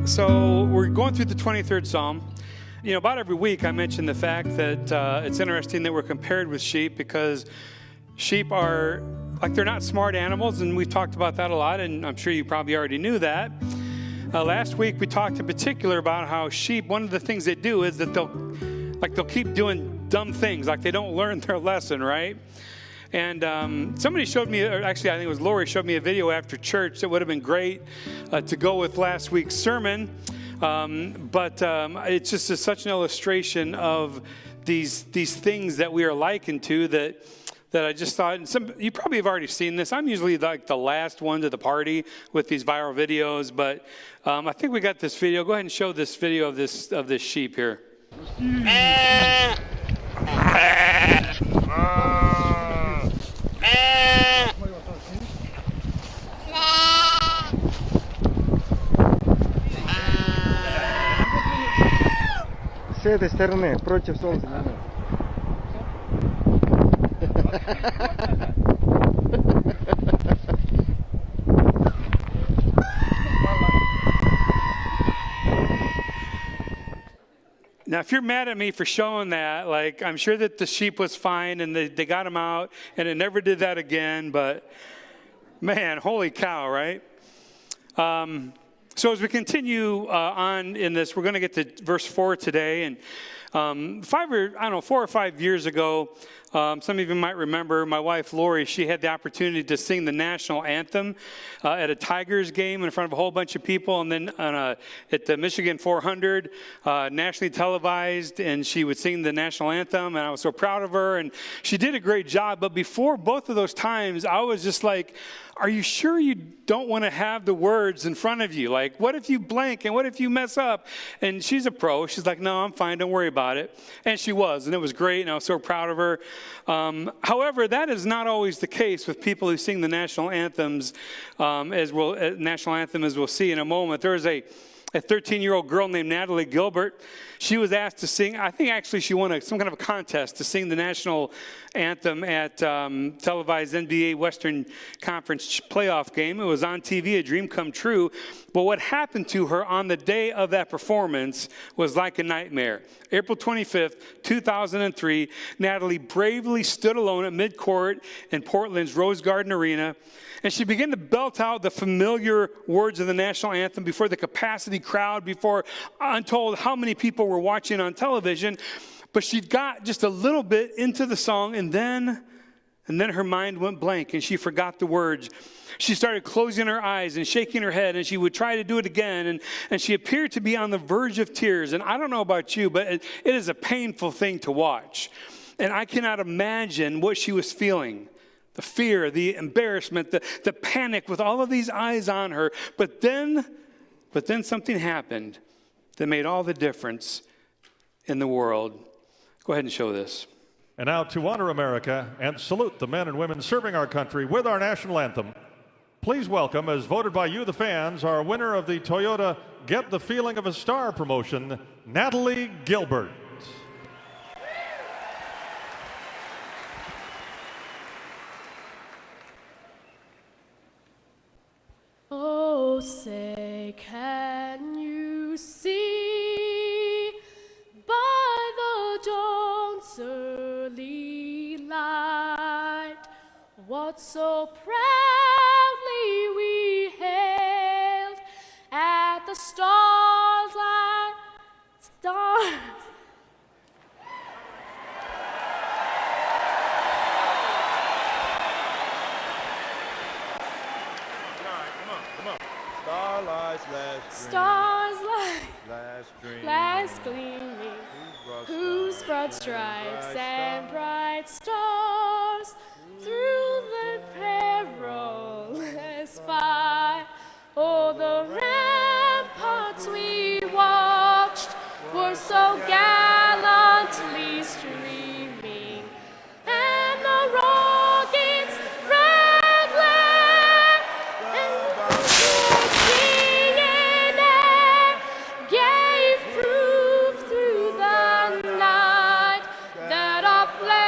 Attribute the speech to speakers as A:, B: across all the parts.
A: So we're going through the 23rd Psalm. You know, about every week I mention the fact that it's interesting that we're compared with sheep because sheep are, like, they're not smart animals, and we've talked about that a lot, and I'm sure you probably already knew that. Last week we talked in particular about how sheep, one of the things they do is that they'll keep doing dumb things, like they don't learn their lesson, right? And somebody showed me, or actually I think it was Lori, showed me a video after church that would have been great to go with last week's sermon. But it's just such an illustration of these things that we are likened to that I just thought, and you probably have already seen this. I'm usually like the last one to the party with these viral videos, but I think we got this video. Go ahead and show this video of this sheep here.
B: С этой стороны, против солнца.
A: Now, if you're mad at me for showing that, like, I'm sure that the sheep was fine and they got him out and it never did that again, but man, holy cow, right? So as we continue on in this, we're going to get to verse 4 today. And 4 or 5 years ago, some of you might remember my wife, Lori, she had the opportunity to sing the national anthem at a Tigers game in front of a whole bunch of people. And then at the Michigan 400, nationally televised, and she would sing the national anthem. And I was so proud of her. And she did a great job. But before both of those times, I was just like, are you sure you don't want to have the words in front of you? Like, what if you blank and what if you mess up? And she's a pro. She's like, no, I'm fine. Don't worry about it. And she was, and it was great, and I was so proud of her. However, that is not always the case with people who sing the national anthems, national anthem, as we'll see in a moment. There is a 13-year-old girl named Natalie Gilbert. She was asked to sing, I think actually she won some kind of a contest to sing the national anthem at televised NBA Western Conference playoff game. It was on TV, a dream come true. But what happened to her on the day of that performance was like a nightmare. April 25th, 2003, Natalie bravely stood alone at midcourt in Portland's Rose Garden Arena, and she began to belt out the familiar words of the national anthem before the capacity crowd, before untold how many people were watching on television. But she got just a little bit into the song, and then her mind went blank, and she forgot the words. She started closing her eyes and shaking her head, and she would try to do it again, and she appeared to be on the verge of tears. And I don't know about you, but it is a painful thing to watch. And I cannot imagine what she was feeling. The fear, the embarrassment, the panic with all of these eyes on her. But then something happened that made all the difference in the world. Go ahead and show this.
C: And now, to honor America and salute the men and women serving our country with our national anthem, please welcome, as voted by you, the fans, our winner of the Toyota Get the Feeling of a Star promotion, Natalie Gilbert.
D: Oh, say, can you see by the dawn's early light what so proudly we hailed at the starlight stars? Stars like last gleaming, whose broad stripes and bright stars through the perilous fight. Oh, the ramparts we watched were so gallantly streaming, and the rockets red glare, and the singing air gave proof through the night that our flag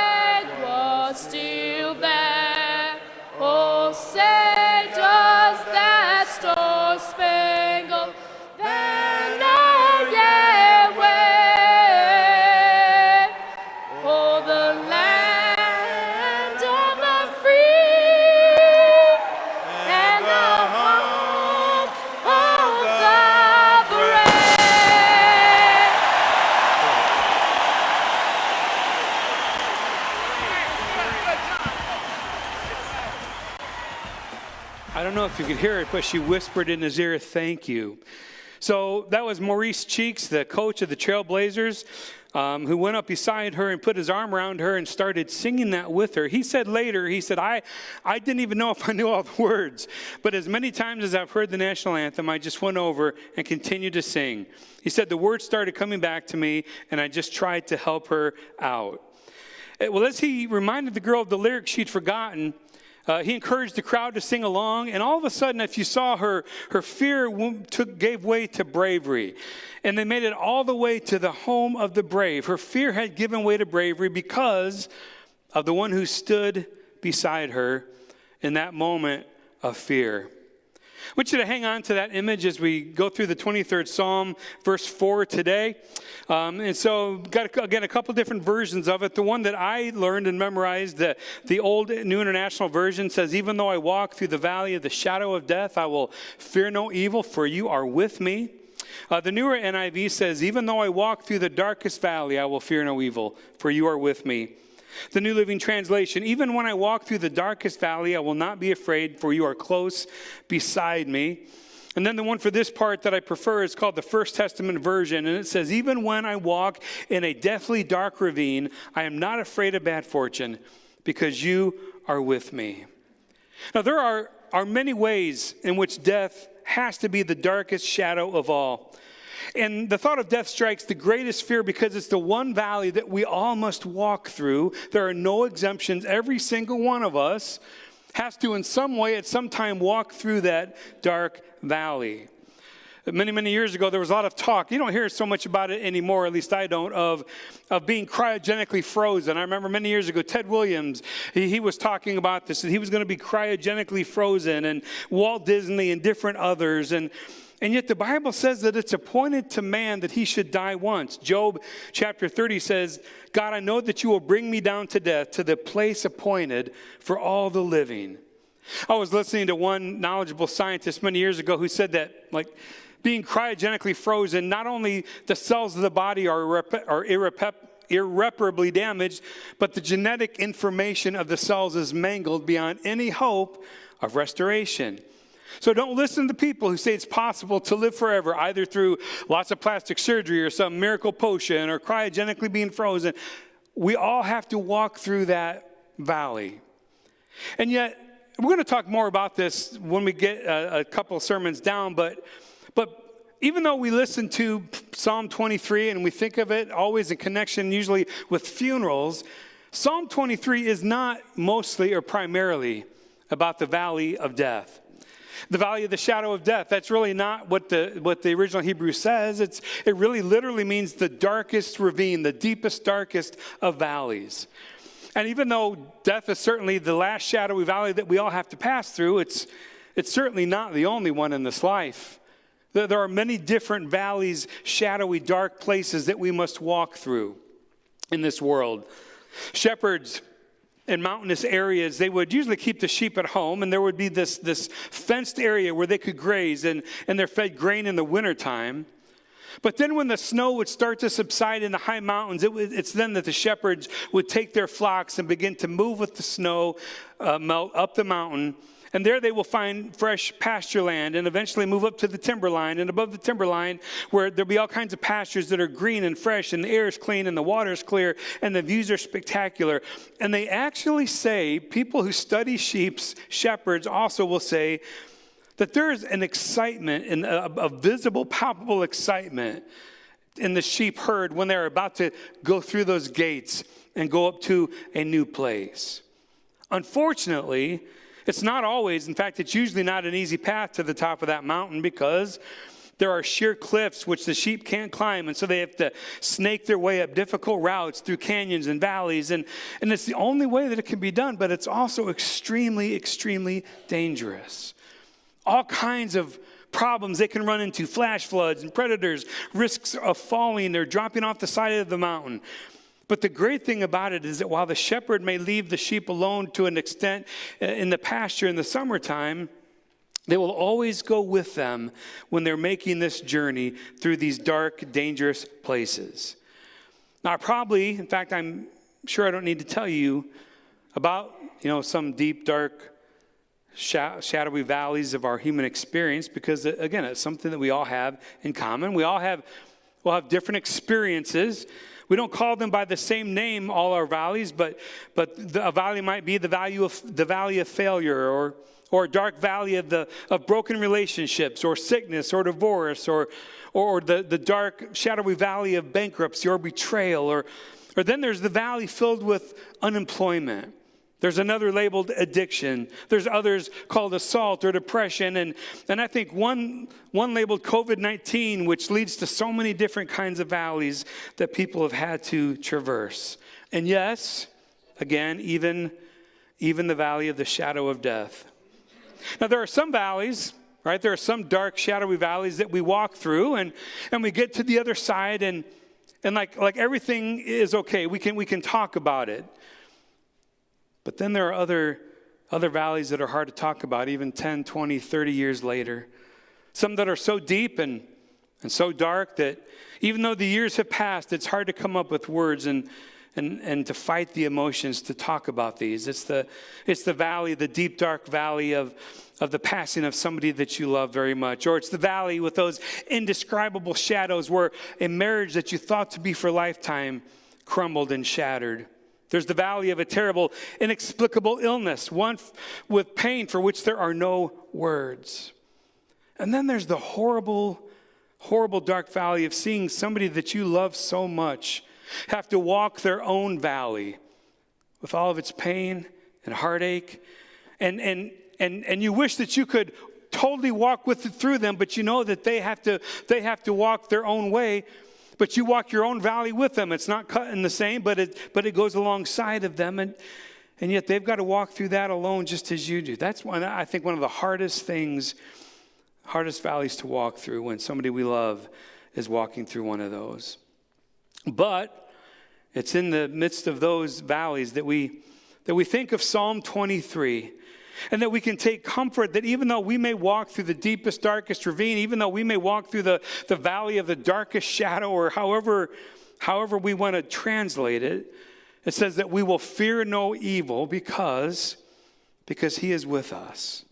A: I don't know if you could hear it, but she whispered in his ear, "Thank you." So that was Maurice Cheeks, the coach of the Trailblazers, who went up beside her and put his arm around her and started singing that with her. He said later, I didn't even know if I knew all the words, but as many times as I've heard the national anthem, I just went over and continued to sing. He said the words started coming back to me, and I just tried to help her out. Well, as he reminded the girl of the lyrics she'd forgotten, he encouraged the crowd to sing along, and all of a sudden, if you saw her fear gave way to bravery, and they made it all the way to the home of the brave. Her fear had given way to bravery because of the one who stood beside her in that moment of fear. I want you to hang on to that image as we go through the 23rd Psalm, verse 4 today. And so, got, again, a couple different versions of it. The one that I learned and memorized, the old New International Version says, "Even though I walk through the valley of the shadow of death, I will fear no evil, for you are with me." The newer NIV says, "Even though I walk through the darkest valley, I will fear no evil, for you are with me." The New Living Translation, "Even when I walk through the darkest valley, I will not be afraid, for you are close beside me." And then the one for this part that I prefer is called the First Testament Version, and it says, "Even when I walk in a deathly dark ravine, I am not afraid of bad fortune, because you are with me." Now, there are many ways in which death has to be the darkest shadow of all. And the thought of death strikes the greatest fear because it's the one valley that we all must walk through. There are no exemptions. Every single one of us has to, in some way, at some time, walk through that dark valley. Many, many years ago, there was a lot of talk. You don't hear so much about it anymore, at least I don't, of being cryogenically frozen. I remember many years ago, Ted Williams, he was talking about this, that he was going to be cryogenically frozen, and Walt Disney and different others. And yet the Bible says that it's appointed to man that he should die once. Job chapter 30 says, "God, I know that you will bring me down to death, to the place appointed for all the living." I was listening to one knowledgeable scientist many years ago who said that, like, being cryogenically frozen, not only the cells of the body are irreparably damaged, but the genetic information of the cells is mangled beyond any hope of restoration. So don't listen to people who say it's possible to live forever, either through lots of plastic surgery or some miracle potion or cryogenically being frozen. We all have to walk through that valley. And yet, we're going to talk more about this when we get a couple sermons down, but even though we listen to Psalm 23 and we think of it always in connection usually with funerals, Psalm 23 is not mostly or primarily about the valley of death. The valley of the shadow of death, that's really not what the original Hebrew says. It really literally means the darkest ravine, the deepest, darkest of valleys. And even though death is certainly the last shadowy valley that we all have to pass through, it's certainly not the only one in this life. There are many different valleys, shadowy, dark places that we must walk through in this world. Shepherds in mountainous areas, they would usually keep the sheep at home, and there would be this fenced area where they could graze, and they're fed grain in the wintertime. But then when the snow would start to subside in the high mountains, it's then that the shepherds would take their flocks and begin to move with the snow melt up the mountain. And there they will find fresh pasture land and eventually move up to the timberline. And above the timberline, where there'll be all kinds of pastures that are green and fresh, and the air is clean and the water is clear and the views are spectacular. And they actually say, people who study shepherds also will say that there is an excitement, a visible, palpable excitement in the sheep herd when they're about to go through those gates and go up to a new place. Unfortunately, it's not always, in fact, it's usually not an easy path to the top of that mountain because there are sheer cliffs which the sheep can't climb, and so they have to snake their way up difficult routes through canyons and valleys, and it's the only way that it can be done, but it's also extremely, extremely dangerous. All kinds of problems they can run into, flash floods and predators, risks of falling or dropping off the side of the mountain. But the great thing about it is that while the shepherd may leave the sheep alone to an extent in the pasture in the summertime, they will always go with them when they're making this journey through these dark, dangerous places. Now, in fact, I'm sure I don't need to tell you about, some deep, dark, shadowy valleys of our human experience because, again, it's something that we all have in common. We'll have different experiences. We don't call them by the same name, all our valleys, but a valley might be the valley of failure, or a dark valley of broken relationships, or sickness, or divorce, or the dark, shadowy valley of bankruptcy or betrayal, or then there's the valley filled with unemployment. There's another labeled addiction. There's others called assault or depression. And I think one labeled COVID-19, which leads to so many different kinds of valleys that people have had to traverse. And yes, again, even the valley of the shadow of death. Now, there are some valleys, right? There are some dark, shadowy valleys that we walk through, and we get to the other side, and like everything is okay. We can talk about it. But then there are other valleys that are hard to talk about, even 10, 20, 30 years later. Some that are so deep and so dark that even though the years have passed, it's hard to come up with words and to fight the emotions to talk about these. It's the valley, the deep, dark valley of the passing of somebody that you love very much. Or it's the valley with those indescribable shadows where a marriage that you thought to be for a lifetime crumbled and shattered. There's the valley of a terrible, inexplicable illness, one with pain for which there are no words. And then there's the horrible, horrible dark valley of seeing somebody that you love so much have to walk their own valley with all of its pain and heartache. And you wish that you could totally walk through them, but you know that they have to walk their own way. But you walk your own valley with them. It's not cut in the same, but it goes alongside of them. And yet they've got to walk through that alone just as you do. That's I think one of the hardest valleys to walk through when somebody we love is walking through one of those. But it's in the midst of those valleys that we think of Psalm 23. And that we can take comfort that even though we may walk through the deepest, darkest ravine, even though we may walk through the valley of the darkest shadow, or however we want to translate it, it says that we will fear no evil because he is with us.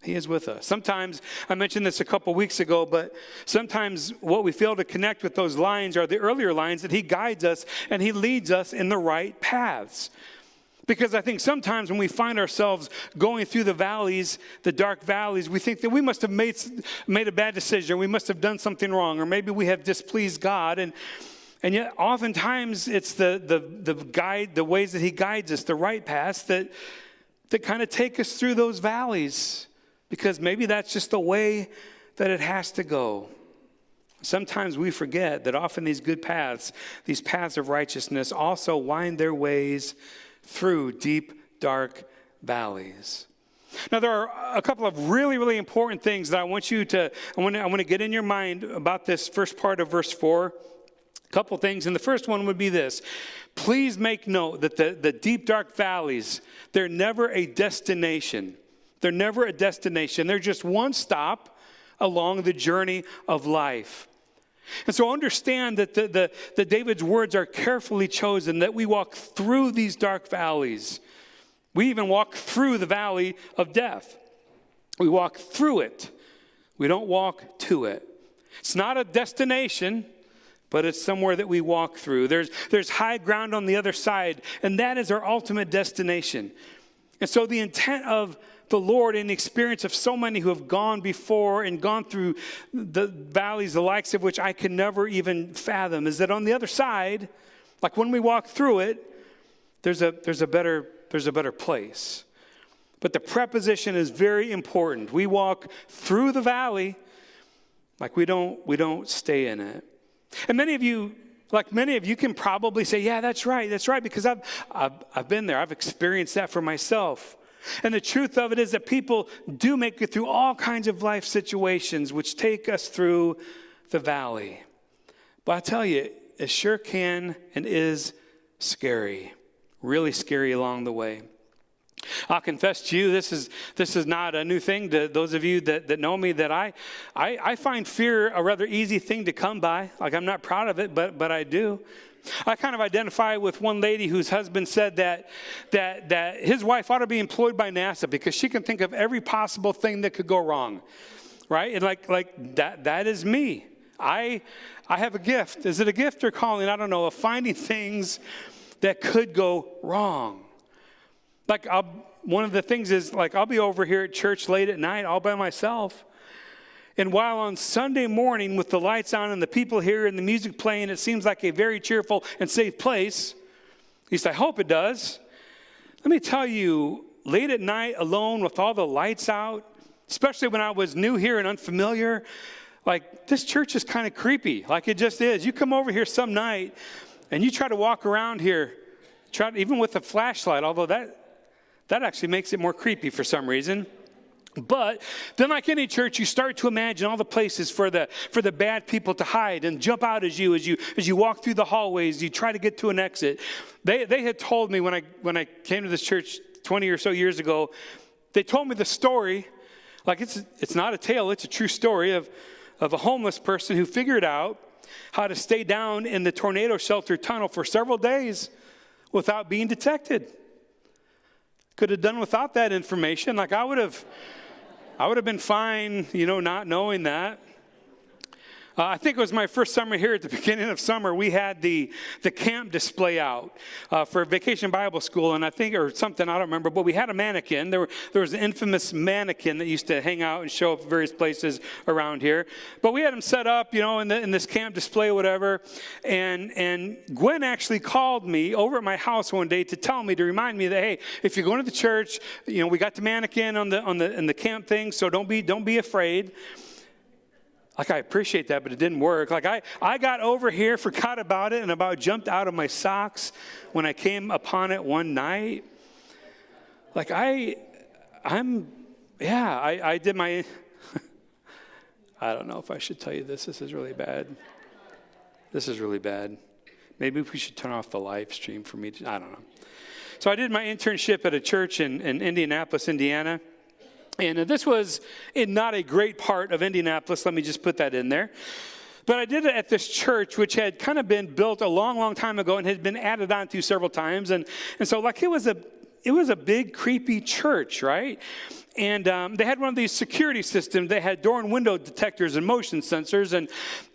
A: He is with us. Sometimes, I mentioned this a couple weeks ago, but sometimes what we fail to connect with those lines are the earlier lines that he guides us and he leads us in the right paths. Because I think sometimes when we find ourselves going through the valleys, the dark valleys, we think that we must have made a bad decision, we must have done something wrong, or maybe we have displeased God. And yet oftentimes it's the ways that he guides us, the right paths that kind of take us through those valleys. Because maybe that's just the way that it has to go. Sometimes we forget that often these good paths, these paths of righteousness, also wind their ways through deep, dark valleys. Now, there are a couple of really, really important things that I want to get in your mind about this first part of verse 4. A couple things, and the first one would be this. Please make note that the deep, dark valleys, they're never a destination. They're never a destination. They're just one stop along the journey of life. And so understand that that David's words are carefully chosen, that we walk through these dark valleys. We even walk through the valley of death. We walk through it. We don't walk to it. It's not a destination, but it's somewhere that we walk through. There's high ground on the other side, and that is our ultimate destination. And so the intent of the Lord in the experience of so many who have gone before and gone through the valleys, the likes of which I can never even fathom, is that on the other side, like when we walk through it, there's a better place. But the preposition is very important. We walk through the valley, like we don't stay in it. And many of you can probably say, yeah, that's right, because I've been there. I've experienced that for myself. And the truth of it is that people do make it through all kinds of life situations which take us through the valley. But I tell you, it sure can and is scary, really scary along the way. I'll confess to you, this is not a new thing to those of you that know me, that I find fear a rather easy thing to come by. Like, I'm not proud of it, but I do. I kind of identify with one lady whose husband said that his wife ought to be employed by NASA because she can think of every possible thing that could go wrong, right? And like that is me. I have a gift. Is it a gift or calling? I don't know, of finding things that could go wrong. Like one of the things is, like, I'll be over here at church late at night all by myself. And while on Sunday morning with the lights on and the people here and the music playing, it seems like a very cheerful and safe place. At least I hope it does. Let me tell you, late at night alone with all the lights out, especially when I was new here and unfamiliar, like, this church is kind of creepy. Like, it just is. You come over here some night and you try to walk around here, even with a flashlight, although that actually makes it more creepy for some reason. But then, like any church, you start to imagine all the places for the bad people to hide and jump out as you walk through the hallways. You try to get to an exit. They had told me when I came to this church 20 or so years ago, they told me the story, like it's not a tale, it's a true story of a homeless person who figured out how to stay down in the tornado shelter tunnel for several days without being detected. Could have done without that information. Like, I would have been fine, not knowing that. I think it was my first summer here. At the beginning of summer, we had the camp display out for Vacation Bible School, and I think, or something, I don't remember, but we had a mannequin. There was an infamous mannequin that used to hang out and show up at various places around here. But we had them set up, in this camp display or whatever, and Gwen actually called me over at my house one day to remind me that, hey, if you're going to the church, we got the mannequin in the camp thing, so don't be afraid. Like, I appreciate that, but it didn't work. Like, I got over here, forgot about it, and about jumped out of my socks when I came upon it one night. Like, I did my, I don't know if I should tell you this. This is really bad. Maybe we should turn off the live stream for me. I don't know. So I did my internship at a church in Indianapolis, Indiana. And this was in not a great part of Indianapolis. Let me just put that in there. But I did it at this church, which had kind of been built a long, long time ago and had been added on to several times. And so, like, it was a big, creepy church, right? And they had one of these security systems. They had door and window detectors and motion sensors. And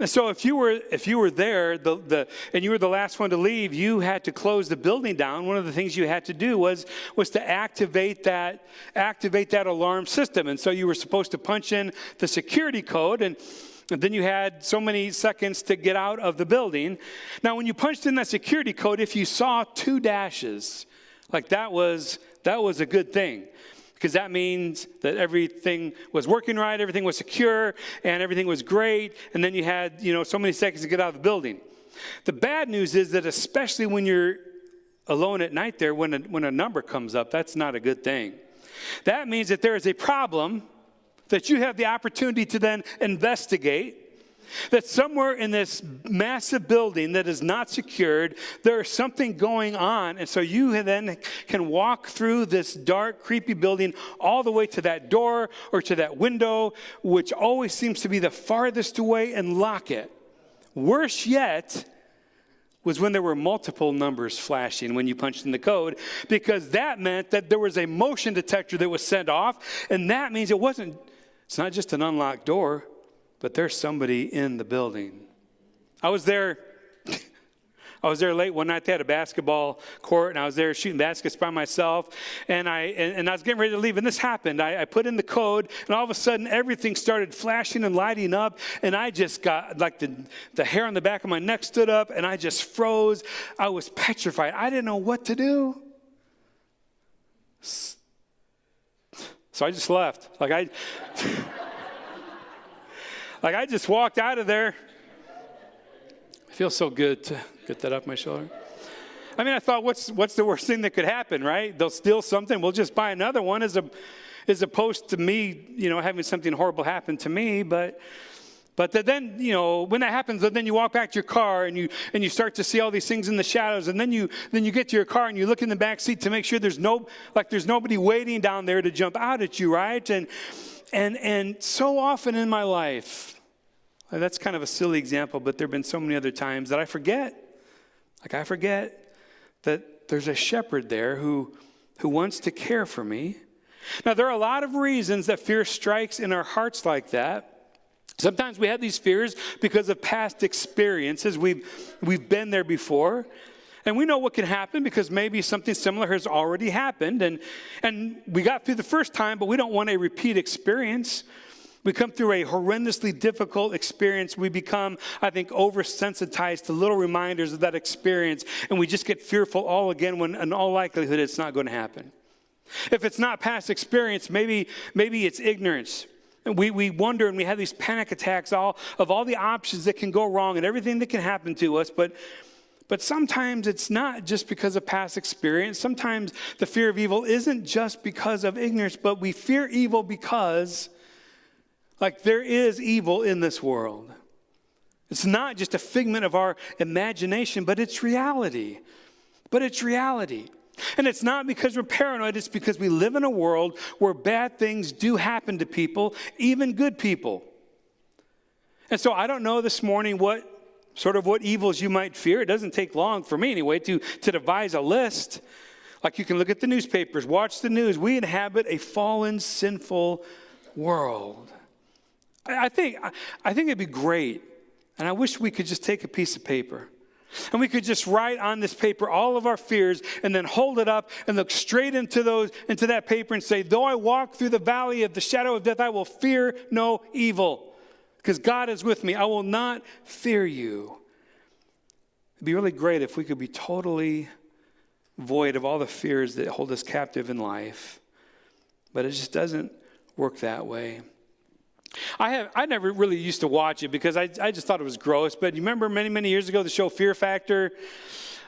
A: so if you were there and you were the last one to leave, you had to close the building down. One of the things you had to do was to activate that alarm system. And so you were supposed to punch in the security code, and then you had so many seconds to get out of the building. Now, when you punched in that security code, if you saw 2 dashes, like, that was a good thing. Because that means that everything was working right, everything was secure, and everything was great. And then you had, so many seconds to get out of the building. The bad news is that especially when you're alone at night there, when a number comes up, that's not a good thing. That means that there is a problem that you have the opportunity to then investigate. That somewhere in this massive building that is not secured, there is something going on. And so you then can walk through this dark, creepy building all the way to that door or to that window, which always seems to be the farthest away, and lock it. Worse yet was when there were multiple numbers flashing when you punched in the code, because that meant that there was a motion detector that was sent off, and that means it's not just an unlocked door, but there's somebody in the building. I was there late one night. They had a basketball court, and I was there shooting baskets by myself. And I was getting ready to leave, and this happened. I put in the code, and all of a sudden, everything started flashing and lighting up. And I just got, like, the hair on the back of my neck stood up, and I just froze. I was petrified. I didn't know what to do. So I just left. I just walked out of there. It feels so good to get that off my shoulder. I mean, I thought, what's the worst thing that could happen, right? They'll steal something. We'll just buy another one as opposed to me, having something horrible happen to me. But then, when that happens, then you walk back to your car and you start to see all these things in the shadows. And then you get to your car and you look in the back seat to make sure there's nobody waiting down there to jump out at you, right? And so often in my life, that's kind of a silly example, but there have been so many other times that I forget Like I forget that there's a shepherd there who wants to care for me. Now, there are a lot of reasons that fear strikes in our hearts like that. Sometimes we have these fears because of past experiences. We've been there before. And we know what can happen because maybe something similar has already happened. And we got through the first time, but we don't want a repeat experience. We come through a horrendously difficult experience. We become, I think, oversensitized to little reminders of that experience. And we just get fearful all again when in all likelihood it's not going to happen. If it's not past experience, maybe it's ignorance. And we wonder and we have these panic attacks of all the options that can go wrong and everything that can happen to us. But sometimes it's not just because of past experience. Sometimes the fear of evil isn't just because of ignorance, but we fear evil because, like, there is evil in this world. It's not just a figment of our imagination, but it's reality. And it's not because we're paranoid, it's because we live in a world where bad things do happen to people, even good people. And so I don't know this morning what evils you might fear. It doesn't take long for me anyway to devise a list. Like you can look at the newspapers, watch the news. We inhabit a fallen, sinful world. I think it'd be great, and I wish we could just take a piece of paper and we could just write on this paper all of our fears and then hold it up and look straight into that paper and say, though I walk through the valley of the shadow of death, I will fear no evil. Because God is with me. I will not fear you. It'd be really great if we could be totally void of all the fears that hold us captive in life. But it just doesn't work that way. I never really used to watch it because I just thought it was gross. But you remember many years ago the show Fear Factor?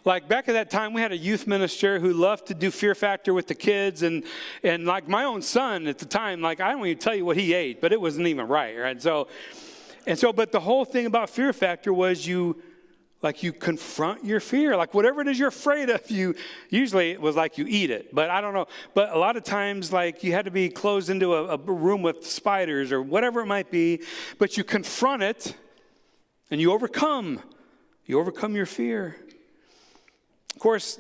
A: Like back at that time, we had a youth minister who loved to do Fear Factor with the kids. And like my own son at the time, like I don't even tell you what he ate, but it wasn't even right? So, but the whole thing about Fear Factor was you confront your fear. Like whatever it is you're afraid of, usually it was like you eat it. But I don't know. But a lot of times, like you had to be closed into a room with spiders or whatever it might be. But you confront it and you overcome your fear. Of course,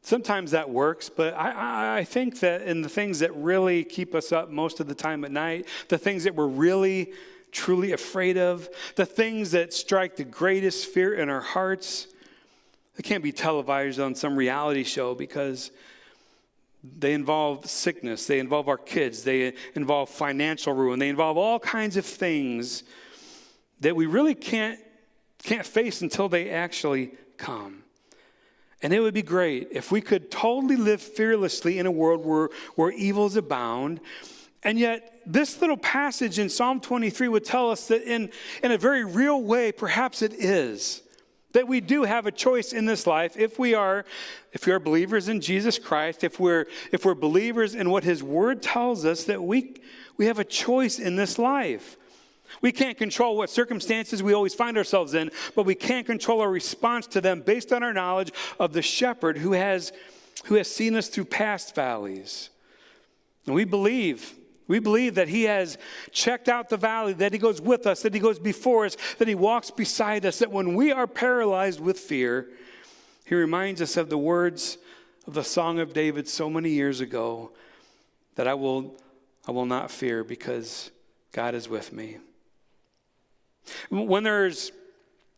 A: sometimes that works, but I think that in the things that really keep us up most of the time at night, the things that we're really, truly afraid of, the things that strike the greatest fear in our hearts, they can't be televised on some reality show because they involve sickness, they involve our kids, they involve financial ruin, they involve all kinds of things that we really can't face until they actually come. And it would be great if we could totally live fearlessly in a world where evils abound. And yet, this little passage in Psalm 23 would tell us that in a very real way, perhaps it is, that we do have a choice in this life if we are believers in Jesus Christ, if we're believers in what His Word tells us, that we have a choice in this life. We can't control what circumstances we always find ourselves in, but we can control our response to them based on our knowledge of the shepherd who has seen us through past valleys. And we believe that He has checked out the valley, that He goes with us, that He goes before us, that He walks beside us, that when we are paralyzed with fear, He reminds us of the words of the Song of David so many years ago, that I will not fear because God is with me. When there's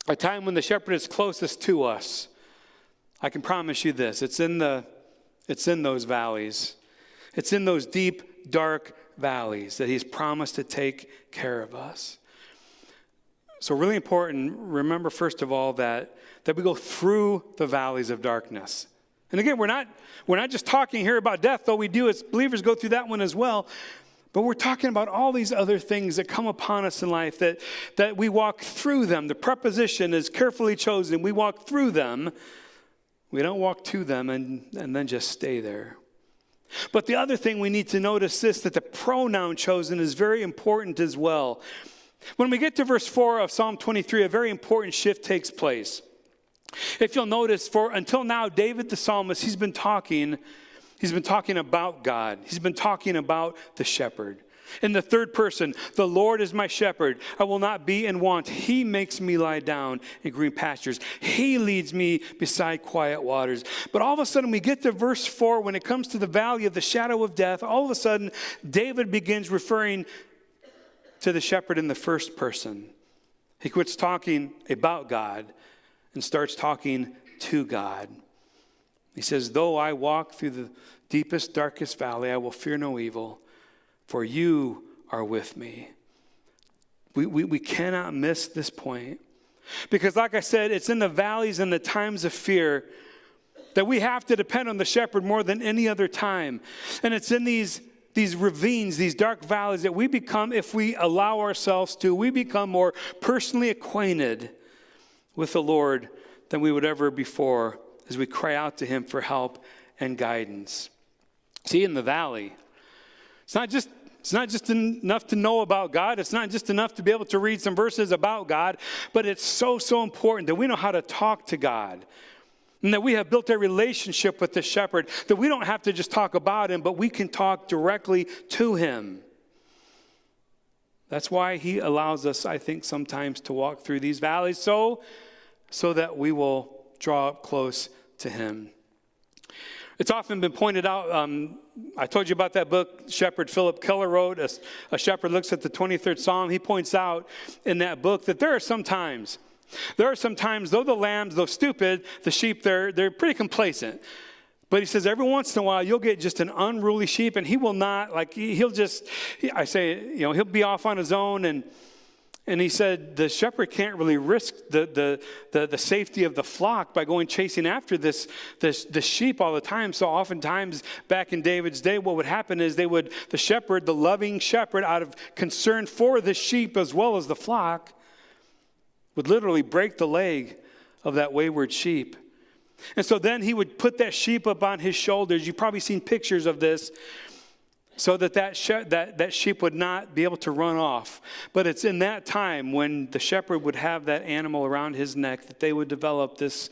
A: a time when the shepherd is closest to us, I can promise you this, it's in those valleys. It's in those deep, dark valleys that He's promised to take care of us. So really important, remember first of all that we go through the valleys of darkness. And again, we're not just talking here about death, though we do as believers go through that one as well. But we're talking about all these other things that come upon us in life, that we walk through them. The preposition is carefully chosen. We walk through them. We don't walk to them and then just stay there. But the other thing we need to notice is that the pronoun chosen is very important as well. When we get to verse 4 of Psalm 23, a very important shift takes place. If you'll notice, for until now, David the psalmist, he's been talking He's been talking about God. He's been talking about the shepherd. In the third person, the Lord is my shepherd. I will not be in want. He makes me lie down in green pastures. He leads me beside quiet waters. But all of a sudden, we get to verse 4, when it comes to the valley of the shadow of death, all of a sudden, David begins referring to the shepherd in the first person. He quits talking about God and starts talking to God. He says, though I walk through the deepest, darkest valley, I will fear no evil, for you are with me. We cannot miss this point. Because like I said, it's in the valleys and the times of fear that we have to depend on the shepherd more than any other time. And it's in these ravines, these dark valleys that we become, if we allow ourselves to, we become more personally acquainted with the Lord than we would ever before as we cry out to him for help and guidance. See, in the valley, it's not just enough to know about God. It's not just enough to be able to read some verses about God, but it's so important that we know how to talk to God and that we have built a relationship with the shepherd, that we don't have to just talk about him, but we can talk directly to him. That's why he allows us, I think, sometimes to walk through these valleys so that we will draw up close to him. It's often been pointed out, I told you about that book Shepherd Philip Keller wrote, A Shepherd Looks at the 23rd Psalm. He points out in that book that there are some times, though the lambs, though stupid, the sheep, they're pretty complacent. But he says every once in a while you'll get just an unruly sheep, and he will not, he'll be off on his own, and he said the shepherd can't really risk the safety of the flock by going chasing after the sheep all the time. So oftentimes back in David's day, what would happen is the shepherd, the loving shepherd, out of concern for the sheep as well as the flock, would literally break the leg of that wayward sheep. And so then he would put that sheep up on his shoulders. You've probably seen pictures of this. So that sheep would not be able to run off. But it's in that time when the shepherd would have that animal around his neck that they would develop this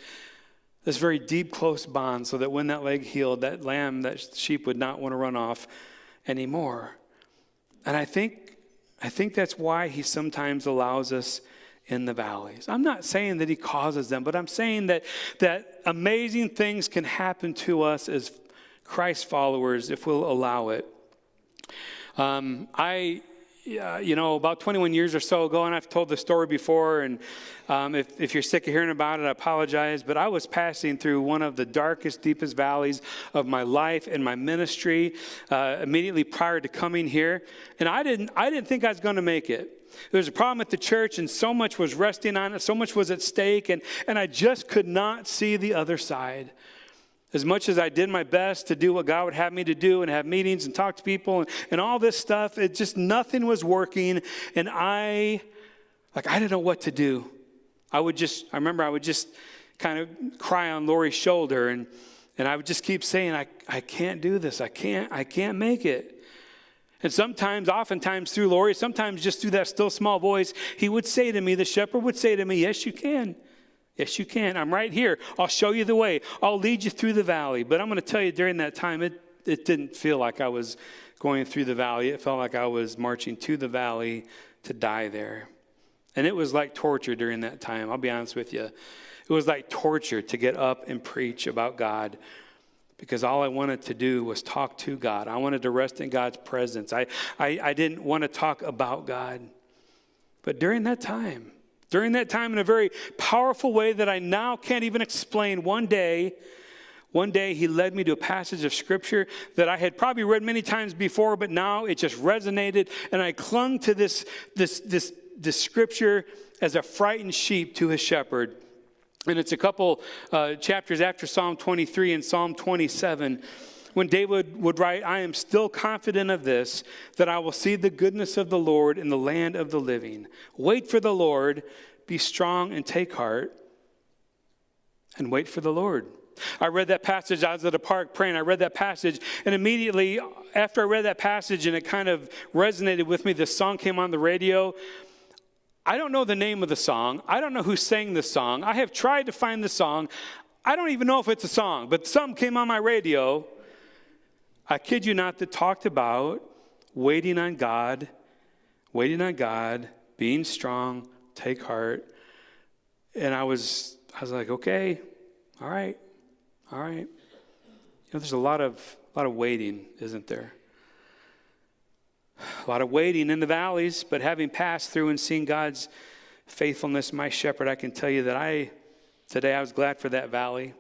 A: very deep, close bond, so that when that leg healed, that sheep would not want to run off anymore. And I think that's why he sometimes allows us in the valleys. I'm not saying that he causes them, but I'm saying that amazing things can happen to us as Christ followers if we'll allow it. About 21 years or so ago, and I've told this story before, and if you're sick of hearing about it, I apologize, but I was passing through one of the darkest, deepest valleys of my life and my ministry immediately prior to coming here, and I didn't think I was going to make it. There was a problem at the church, and so much was resting on it, so much was at stake, and I just could not see the other side. As much as I did my best to do what God would have me to do and have meetings and talk to people and all this stuff, it just, nothing was working. And I didn't know what to do. I remember I would just kind of cry on Lori's shoulder and I would just keep saying, I can't do this. I can't make it. And oftentimes through Lori, sometimes just through that still small voice, he would say to me, the shepherd would say to me, yes, you can. Yes, you can. I'm right here. I'll show you the way. I'll lead you through the valley. But I'm going to tell you, during that time, it didn't feel like I was going through the valley. It felt like I was marching to the valley to die there. And it was like torture during that time. I'll be honest with you. It was like torture to get up and preach about God, because all I wanted to do was talk to God. I wanted to rest in God's presence. I didn't want to talk about God. But during that time, in a very powerful way that I now can't even explain, one day he led me to a passage of scripture that I had probably read many times before, but now it just resonated, and I clung to this scripture as a frightened sheep to his shepherd. And it's a couple chapters after Psalm 23 and Psalm 27, when David would write, I am still confident of this, that I will see the goodness of the Lord in the land of the living. Wait for the Lord, be strong and take heart, and wait for the Lord. I read that passage. I was at a park praying. I read that passage, and immediately after I read that passage and it kind of resonated with me, this song came on the radio. I don't know the name of the song. I don't know who sang the song. I have tried to find the song. I don't even know if it's a song, but something came on my radio. I kid you not, that talked about waiting on God, being strong, take heart. And I was like, okay, all right. There's a lot of waiting, isn't there? A lot of waiting in the valleys, but having passed through and seen God's faithfulness, my shepherd, I can tell you that today I was glad for that valley.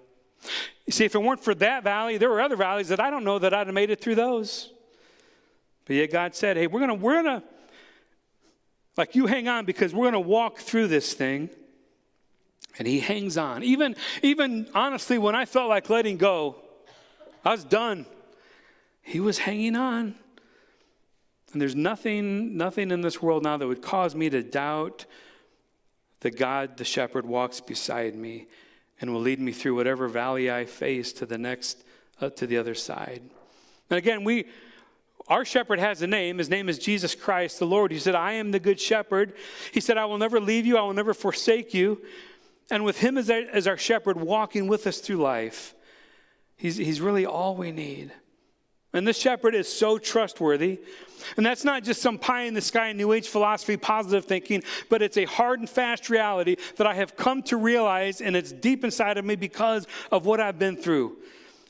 A: You see, if it weren't for that valley, there were other valleys that I don't know that I'd have made it through those. But yet God said, hey, we're gonna, like, you hang on, because we're gonna walk through this thing. And he hangs on. Even honestly, when I felt like letting go, I was done. He was hanging on. And there's nothing in this world now that would cause me to doubt that God, the shepherd, walks beside me and will lead me through whatever valley I face to the next, to the other side. And again, our shepherd has a name. His name is Jesus Christ, the Lord. He said, I am the good shepherd. He said, I will never leave you. I will never forsake you. And with him as our shepherd walking with us through life, he's really all we need. And this shepherd is so trustworthy. And that's not just some pie in the sky New Age philosophy, positive thinking, but it's a hard and fast reality that I have come to realize, and it's deep inside of me because of what I've been through.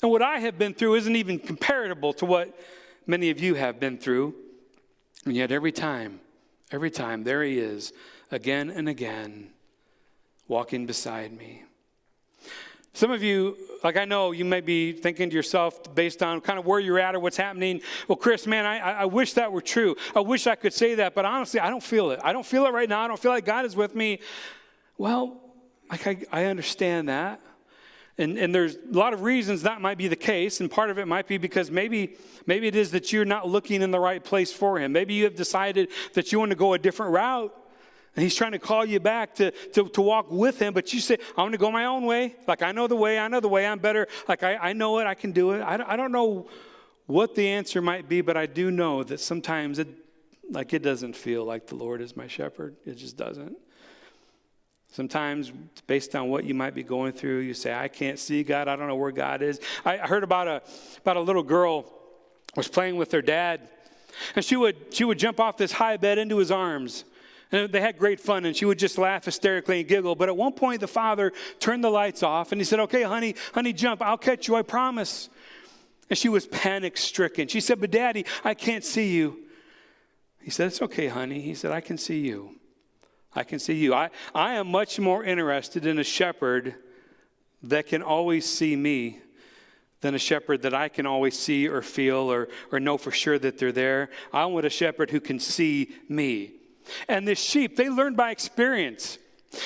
A: And what I have been through isn't even comparable to what many of you have been through. And yet every time, there he is, again and again, walking beside me. Some of you, like, I know you may be thinking to yourself based on kind of where you're at or what's happening, well, Chris, man, I wish that were true. I wish I could say that, but honestly, I don't feel it. I don't feel it right now. I don't feel like God is with me. Well, like, I understand that. And there's a lot of reasons that might be the case, and part of it might be because maybe it is that you're not looking in the right place for him. Maybe you have decided that you want to go a different route. And he's trying to call you back to walk with him. But you say, I want to go my own way. Like, I know the way, I'm better. Like, I know it, I can do it. I don't know what the answer might be, but I do know that sometimes it doesn't feel like the Lord is my shepherd. It just doesn't. Sometimes, based on what you might be going through, you say, I can't see God. I don't know where God is. I heard about a little girl was playing with her dad. And she would jump off this high bed into his arms. And they had great fun, and she would just laugh hysterically and giggle. But at one point, the father turned the lights off, and he said, okay, honey, jump. I'll catch you, I promise. And she was panic-stricken. She said, but Daddy, I can't see you. He said, it's okay, honey. He said, I can see you. I can see you. I am much more interested in a shepherd that can always see me than a shepherd that I can always see or feel or know for sure that they're there. I want a shepherd who can see me. And the sheep, they learned by experience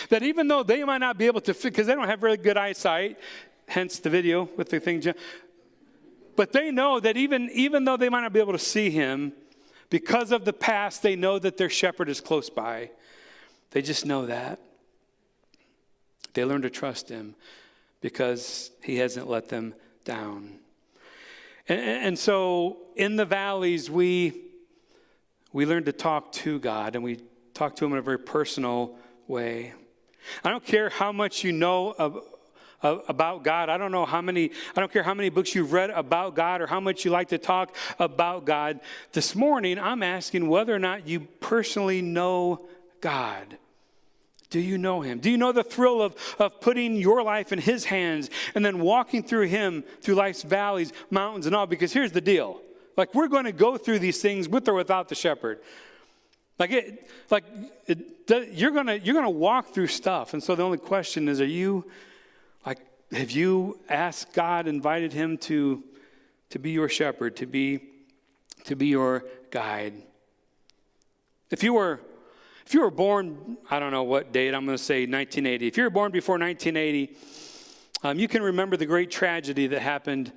A: that even though they might not be able to, because they don't have really good eyesight, hence the video with the thing, but they know that even though they might not be able to see him, because of the past, they know that their shepherd is close by. They just know that. They learn to trust him because he hasn't let them down. And so in the valleys, we learn to talk to God, and we talk to him in a very personal way. I don't care how much you know about God. I don't care how many books you've read about God or how much you like to talk about God. This morning, I'm asking whether or not you personally know God. Do you know him? Do you know the thrill of putting your life in his hands and then walking through him, through life's valleys, mountains, and all? Because here's the deal. Like, we're going to go through these things with or without the shepherd. You're going to walk through stuff. And so the only question is, have you asked God, invited him to be your shepherd, to be your guide? If you were born, I don't know what date, I'm going to say 1980. If you were born before 1980, you can remember the great tragedy that happened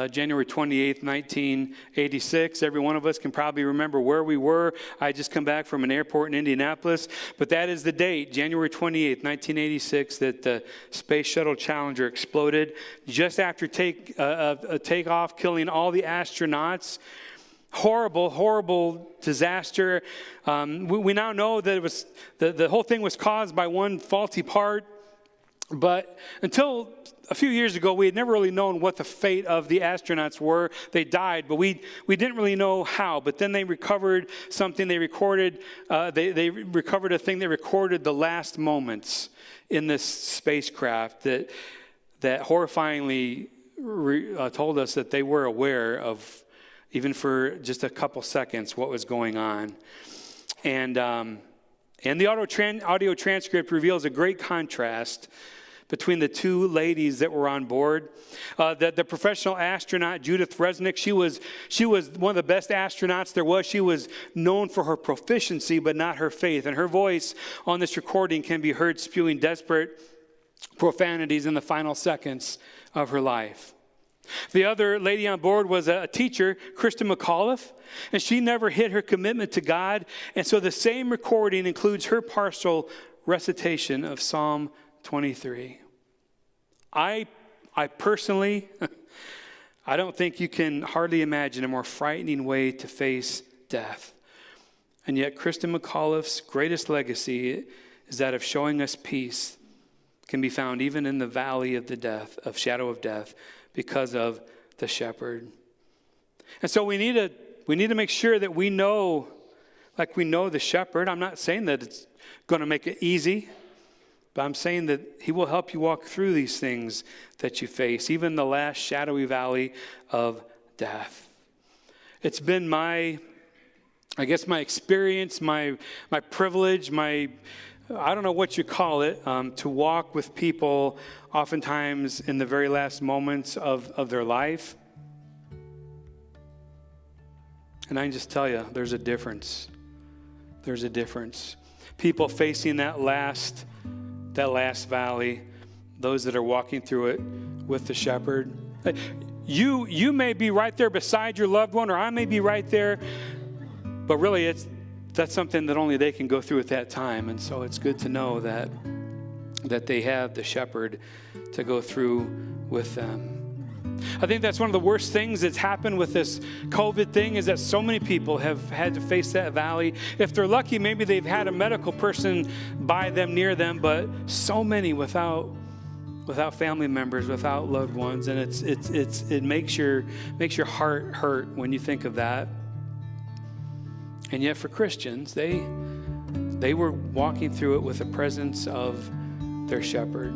A: January 28th, 1986. Every one of us can probably remember where we were. I just come back from an airport in Indianapolis. But that is the date, January 28th, 1986, that the Space Shuttle Challenger exploded just after a takeoff, killing all the astronauts. Horrible disaster. We now know that it was the whole thing was caused by one faulty part But until a few years ago, we had never really known what the fate of the astronauts were. They died, but we didn't really know how. But then they recovered something. They recorded. They recovered a thing. They recorded the last moments in this spacecraft that horrifyingly told us that they were aware of, even for just a couple seconds, what was going on. And the audio transcript reveals a great contrast between the two ladies that were on board. The professional astronaut, Judith Resnick, she was one of the best astronauts there was. She was known for her proficiency, but not her faith. And her voice on this recording can be heard spewing desperate profanities in the final seconds of her life. The other lady on board was a teacher, Kristen McAuliffe, and she never hid her commitment to God. And so the same recording includes her partial recitation of Psalm 23. I personally, I don't think you can hardly imagine a more frightening way to face death. And yet Kristen McAuliffe's greatest legacy is that of showing us peace can be found even in the valley of the shadow of death, because of the shepherd. And so we need to make sure that we know, like we know the shepherd. I'm not saying that it's going to make it easy, but I'm saying that he will help you walk through these things that you face, even the last shadowy valley of death. It's been my experience, my privilege, I don't know what you call it, to walk with people oftentimes in the very last moments of their life. And I can just tell you, there's a difference. There's a difference. People facing that last valley, those that are walking through it with the shepherd. You may be right there beside your loved one, or I may be right there, but really that's something that only they can go through at that time. And so it's good to know that they have the shepherd to go through with them. I think that's one of the worst things that's happened with this COVID thing, is that so many people have had to face that valley. If they're lucky, maybe they've had a medical person by them, near them, but so many without family members, without loved ones. And it makes your heart hurt when you think of that. And yet for Christians, they were walking through it with the presence of their shepherd.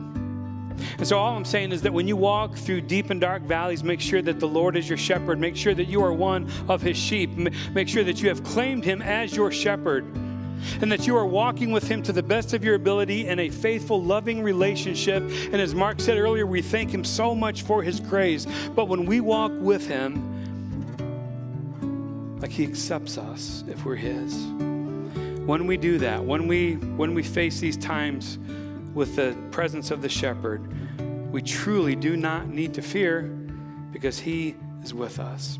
A: And so all I'm saying is that when you walk through deep and dark valleys, make sure that the Lord is your shepherd. Make sure that you are one of his sheep. Make sure that you have claimed him as your shepherd, and that you are walking with him to the best of your ability in a faithful, loving relationship. And as Mark said earlier, we thank him so much for his grace. But when we walk with him, like he accepts us if we're his. When we do that, when we face these times with the presence of the shepherd, we truly do not need to fear, because he is with us.